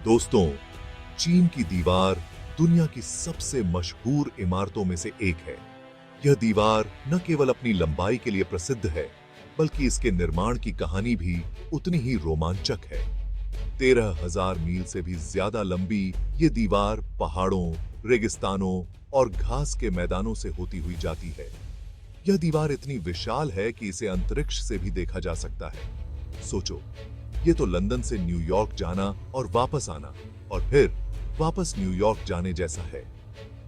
दोस्तों, चीन की दीवार दुनिया की सबसे मशहूर इमारतों में से एक है। यह दीवार न केवल अपनी लंबाई के लिए प्रसिद्ध है, बल्कि इसके निर्माण की कहानी भी उतनी ही रोमांचक है। 13,000 मील से भी ज्यादा लंबी ये दीवार पहाड़ों, रेगिस्तानों और घास के मैदानों से होती हुई जाती है। यह दीवार इतनी विशाल है कि इसे अंतरिक्ष से भी देखा जा सकता है। सोचो, ये तो लंदन से न्यूयॉर्क जाना और वापस आना और फिर वापस न्यूयॉर्क जाने जैसा है।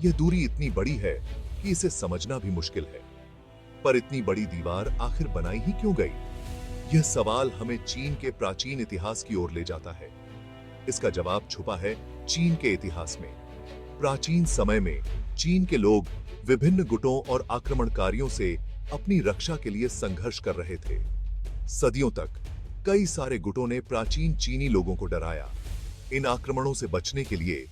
यह दूरी इतनी बड़ी है कि इसे समझना भी मुश्किल है। पर इतनी बड़ी दीवार आखिर बनाई ही क्यों गई? यह सवाल हमें चीन के प्राचीन इतिहास की ओर ले जाता है। इसका जवाब छुपा है चीन के इतिहास में। प्राचीन समय में चीन के लोग विभिन्न गुटों और आक्रमणकारियों से अपनी रक्षा के लिए संघर्ष कर रहे थे। सदियों तक कई सारे गुटों ने प्राचीन चीनी लोगों को डराया। इन आक्रमणों से बचने के लिए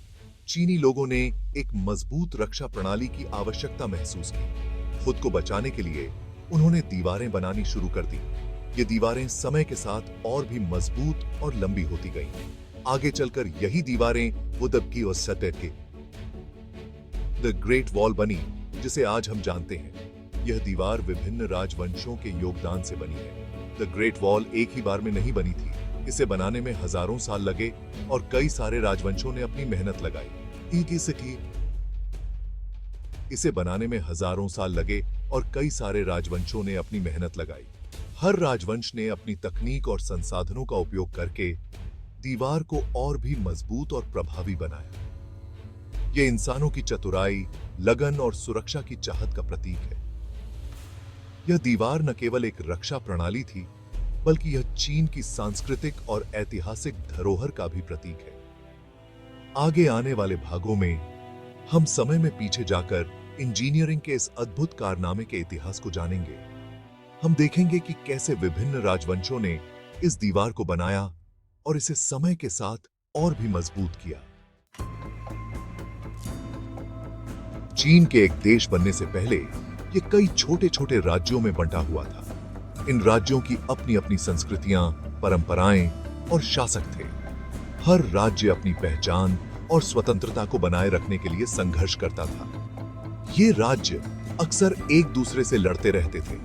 चीनी लोगों ने एक मजबूत रक्षा प्रणाली की आवश्यकता महसूस की। खुद को बचाने के लिए उन्होंने दीवारें बनानी शुरू कर दी। ये दीवारें समय के साथ और भी मजबूत और लंबी होती गईं। आगे चलकर यही दीवारें वुदबकी और सटेट के द ग्रेट वॉल बनी, जिसे आज हम जानते हैं। यह दीवार विभिन्न राजवंशों के योगदान से बनी है। द ग्रेट वॉल एक ही बार में नहीं बनी थी। इसे बनाने में हजारों साल लगे और कई सारे राजवंशों ने अपनी मेहनत लगाई। इसे बनाने में हजारों साल लगे और कई सारे राजवंशों ने अपनी मेहनत लगाई। हर राजवंश ने अपनी तकनीक और संसाधनों का उपयोग करके दीवार को और भी मजबूत और प्रभावी बनाया। यह इंसानों की चतुराई, लगन और सुरक्षा की चाहत का प्रतीक है। यह दीवार न केवल एक रक्षा प्रणाली थी, बल्कि यह चीन की सांस्कृतिक और ऐतिहासिक धरोहर का भी प्रतीक है। आगे आने वाले भागों में हम समय में पीछे जाकर इंजीनियरिंग के इस अद्भुत कारनामे के इतिहास को जानेंगे। हम देखेंगे कि कैसे विभिन्न राजवंशों ने इस दीवार को बनाया और इसे समय के साथ और भी मजबूत किया। चीन के एक देश बनने से पहले ये कई छोटे छोटे राज्यों में बंटा हुआ था। इन राज्यों की अपनी अपनी संस्कृतियां, परंपराएं और शासक थे। हर राज्य अपनी पहचान और स्वतंत्रता को बनाए रखने के लिए संघर्ष करता था। ये राज्य अक्सर एक दूसरे से लड़ते रहते थे।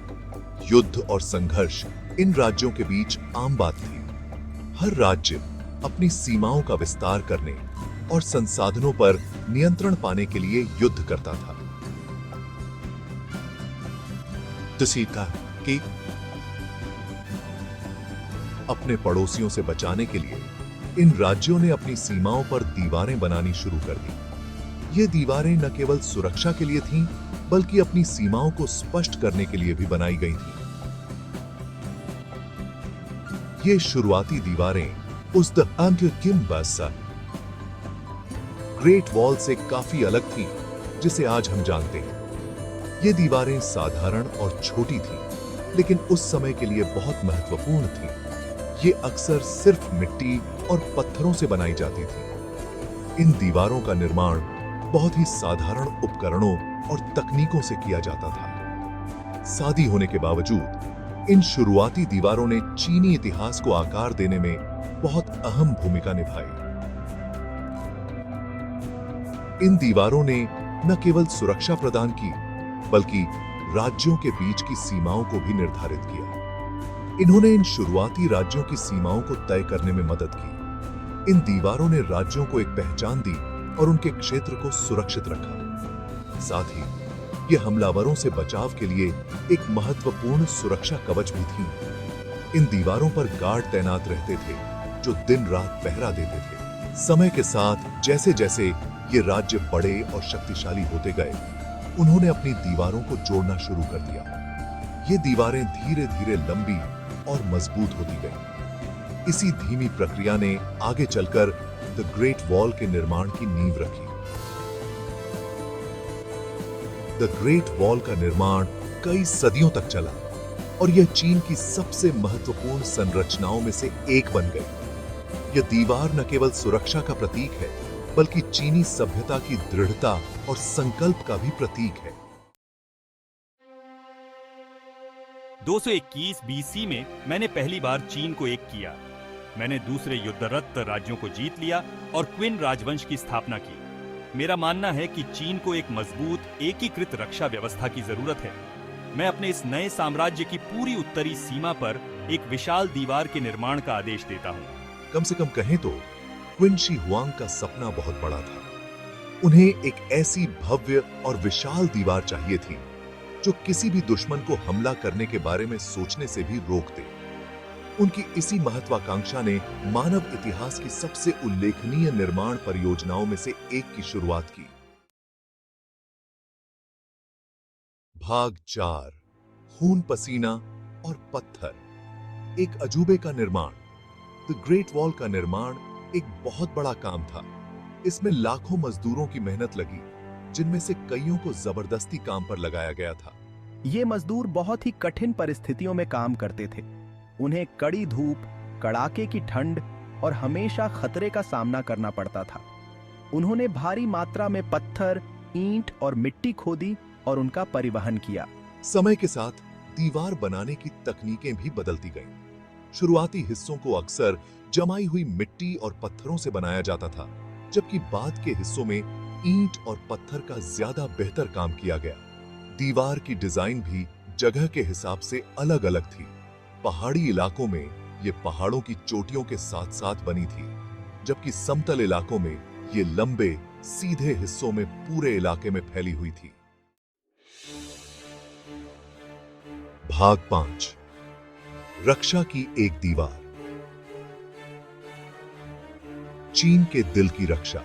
युद्ध और संघर्ष इन राज्यों के बीच आम बात थी। हर राज्य अपनी सीमाओं का विस्तार करने और संसाधनों पर नियंत्रण पाने के लिए युद्ध करता था। कि अपने पड़ोसियों से बचाने के लिए इन राज्यों ने अपनी सीमाओं पर दीवारें बनानी शुरू कर दी। ये दीवारें न केवल सुरक्षा के लिए थीं, बल्कि अपनी सीमाओं को स्पष्ट करने के लिए भी बनाई गई थीं। ये शुरुआती दीवारें उस द ग्रेट वॉल से काफी अलग थी, जिसे आज हम जानते हैं। ये दीवारें साधारण और छोटी थीं, लेकिन उस समय के लिए बहुत महत्वपूर्ण थीं। ये अक्सर सिर्फ मिट्टी और पत्थरों से बनाई जाती थी। इन दीवारों का निर्माण बहुत ही साधारण उपकरणों और तकनीकों से किया जाता था। सादी होने के बावजूद इन शुरुआती दीवारों ने चीनी इतिहास को आकार देने में बहुत अहम भूमिका निभाई। इन दीवारों ने न केवल सुरक्षा प्रदान की, बल्कि राज्यों के बीच की सीमाओं को भी निर्धारित किया। इन्होंने इन शुरुआती राज्यों की सीमाओं को तय करने में मदद की। इन दीवारों ने राज्यों को एक पहचान दी और उनके क्षेत्र को सुरक्षित रखा। साथ ही ये हमलावरों से बचाव के लिए एक महत्वपूर्ण सुरक्षा कवच भी थी। इन दीवारों पर गार्ड तैनात रहते थे, जो दिन रात पहरा देते थे। समय के साथ जैसे जैसे ये राज्य बड़े और शक्तिशाली होते गए, उन्होंने अपनी दीवारों को जोड़ना शुरू कर दिया। ये दीवारें धीरे धीरे लंबी और मजबूत होती गईं। इसी धीमी प्रक्रिया ने आगे चलकर द ग्रेट वॉल के निर्माण की नींव रखी। द ग्रेट वॉल का निर्माण कई सदियों तक चला और यह चीन की सबसे महत्वपूर्ण संरचनाओं में से एक बन गई। यह दीवार न केवल सुरक्षा का प्रतीक है, बल्कि चीनी सभ्यता की दृढ़ता और संकल्प का भी प्रतीक है। 221 बीसी में मैंने पहली बार चीन को एक किया। मैंने दूसरे युद्धरत राज्यों को जीत लिया और क्विन राजवंश की स्थापना की। मेरा मानना है कि चीन को एक मजबूत एकीकृत रक्षा व्यवस्था की जरूरत है। मैं अपने इस नए साम्राज्य की पूरी उत्तरी सीमा पर एक विशाल दीवार के निर्माण का आदेश देता हूँ। कम से कम कहें तो क्विन शी हुआंग का सपना बहुत बड़ा था। उन्हें एक ऐसी भव्य और विशाल दीवार चाहिए थी जो किसी भी दुश्मन को हमला करने के बारे में सोचने से भी रोक दे। उनकी इसी महत्वाकांक्षा ने मानव इतिहास की सबसे उल्लेखनीय निर्माण परियोजनाओं में से एक की शुरुआत की। भाग 4 खून पसीना और पत्थर। एक अजूबे का निर्माण। द ग्रेट वॉल का निर्माण एक बहुत बड़ा काम था। इसमें लाखों मजदूरों की मेहनत लगी, जिनमें से कईयों को जबरदस्ती काम पर लगाया गया था। ये मजदूर बहुत ही कठिन परिस्थितियों में काम करते थे। उन्हें कड़ी धूप, कड़ाके की ठंड और हमेशा खतरे का सामना करना पड़ता था। उन्होंने भारी मात्रा में पत्थर, ईंट और मिट्टी खोदी और उनका परिवहन किया। समय के साथ दीवार बनाने की तकनीकें भी बदलती गईं। शुरुआती हिस्सों को अक्सर जमाई हुई मिट्टी और पत्थरों से बनाया जाता था, जबकि बाद के हिस्सों में ईंट और पत्थर का ज्यादा बेहतर काम किया गया। दीवार की डिजाइन भी जगह के हिसाब से अलग-अलग थी। पहाड़ी इलाकों में ये पहाड़ों की चोटियों के साथ-साथ बनी थी, जबकि समतल इलाकों में ये लंबे, सीधे हिस्सों में पूरे इलाके में फैली हुई थी। भाग 5 रक्षा की एक दीवार। चीन के दिल की रक्षा।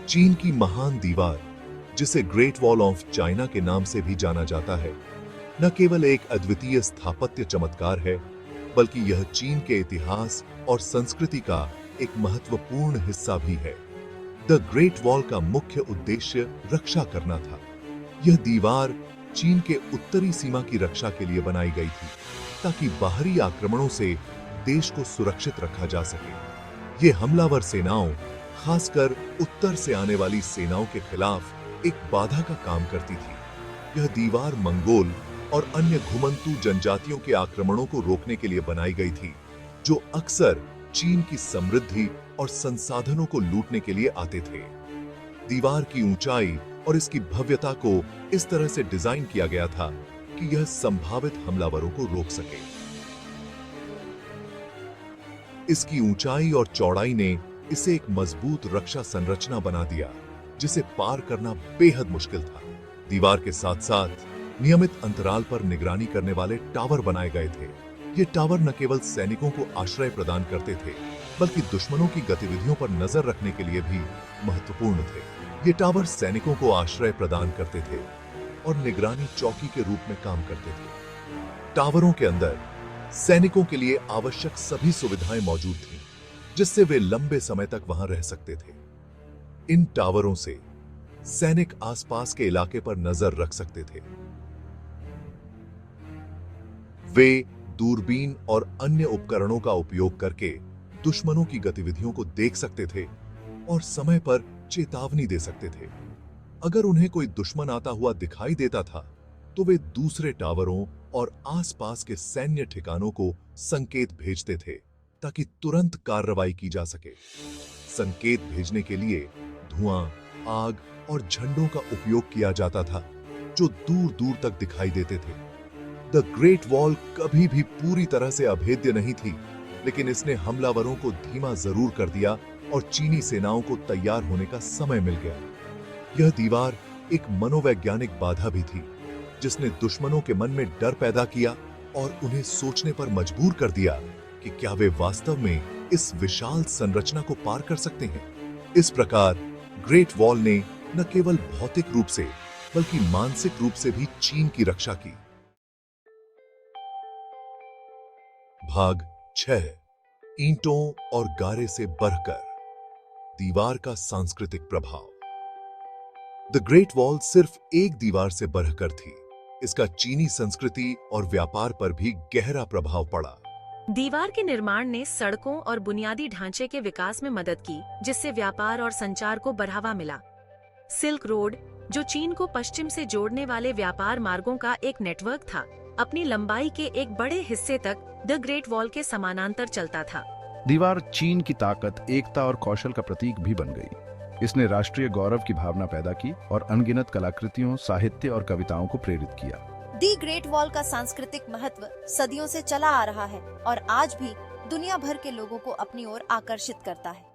चीन की महान दीवार, जिसे ग्रेट वॉल ऑफ चाइना के नाम से भी जाना जाता है, न केवल एक अद्वितीय स्थापत्य चमत्कार है, बल्कि यह चीन के इतिहास और संस्कृति का एक महत्वपूर्ण हिस्सा भी है। द ग्रेट वॉल का मुख्य उद्देश्य रक्षा करना था। यह दीवार चीन के उत्तरी सीमा की रक्षा के लिए बनाई गई थी, ताकि बाहरी आक्रमणों से देश को सुरक्षित रखा जा सके। ये हमलावर सेनाओं, खासकर उत्तर से आने वाली सेनाओं के खिलाफ एक बाधा का काम करती थी। यह दीवार मंगोल और अन्य घुमंतू जनजातियों के आक्रमणों को रोकने के लिए बनाई गई थी, जो अक्सर चीन की समृद्धि और संसाधनों को लूटने के लिए आते थे। दीवार की ऊंचाई और इसकी भव्यता को इस तरह से डिजाइन किया गया था कि यह संभावित हमलावरों को रोक सके। इसकी ऊंचाई और चौड़ाई ने इसे एक मजबूत रक्षा संरचना बना दिया, जिसे पार करना बेहद मुश्किल था। दीवार के साथ-साथ नियमित अंतराल पर निगरानी करने वाले टावर बनाए गए थे। ये टावर न केवल सैनिकों को आश्रय प्रदान करते थे, बल्कि दुश्मनों की गतिविधियों पर नजर रखने के लिए भी महत्वपूर्ण थे। ये टावर सैनिकों को आश्रय प्रदान करते थे और निगरानी चौकी के रूप में काम करते थे। टावरों के अंदर सैनिकों के लिए आवश्यक सभी सुविधाएं मौजूद थीं, जिससे वे लंबे समय तक वहां रह सकते थे। इन टावरों से सैनिक आसपास के इलाके पर नजर रख सकते थे। वे दूरबीन और अन्य उपकरणों का उपयोग करके दुश्मनों की गतिविधियों को देख सकते थे और समय पर चेतावनी दे सकते थे। अगर उन्हें कोई दुश्मन आता हुआ दिखाई देता था, तो वे दूसरे टावरों और आसपास के सैन्य ठिकानों को संकेत भेजते थे, ताकि तुरंत कार्रवाई की जा सके। संकेत भेजने के लिए धुआं, आग और झंडों का उपयोग किया जाता था, जो दूर-दूर तक दिखाई देते थे। द ग्रेट वॉल कभी भी पूरी तरह से अभेद्य नहीं थी, लेकिन इसने हमलावरों को धीमा जरूर कर दिया और चीनी सेनाओं को तैयार होने का समय मिल गया। यह दीवार एक मनोवैज्ञानिक बाधा भी थी, जिसने दुश्मनों के मन में डर पैदा किया और उन्हें सोचने पर मजबूर कर दिया कि क्या वे वास्तव में इस विशाल संरचना को पार कर सकते हैं। इस प्रकार ग्रेट वॉल ने न केवल भौतिक रूप से, बल्कि मानसिक रूप से भी चीन की रक्षा की। भाग 6 ईंटों और गारे से बढ़कर दीवार का सांस्कृतिक प्रभाव। द ग्रेट वॉल सिर्फ एक दीवार से बढ़कर थी। इसका चीनी संस्कृति और व्यापार पर भी गहरा प्रभाव पड़ा। दीवार के निर्माण ने सड़कों और बुनियादी ढांचे के विकास में मदद की, जिससे व्यापार और संचार को बढ़ावा मिला। सिल्क रोड, जो चीन को पश्चिम से जोड़ने वाले व्यापार मार्गों का एक नेटवर्क था, अपनी लंबाई के एक बड़े हिस्से तक द ग्रेट वॉल के समानांतर चलता था। दीवार चीन की ताकत, एकता और कौशल का प्रतीक भी बन गई। इसने राष्ट्रीय गौरव की भावना पैदा की और अनगिनत कलाकृतियों, साहित्य और कविताओं को प्रेरित किया। दी ग्रेट वॉल का सांस्कृतिक महत्व सदियों से चला आ रहा है और आज भी दुनिया भर के लोगों को अपनी ओर आकर्षित करता है।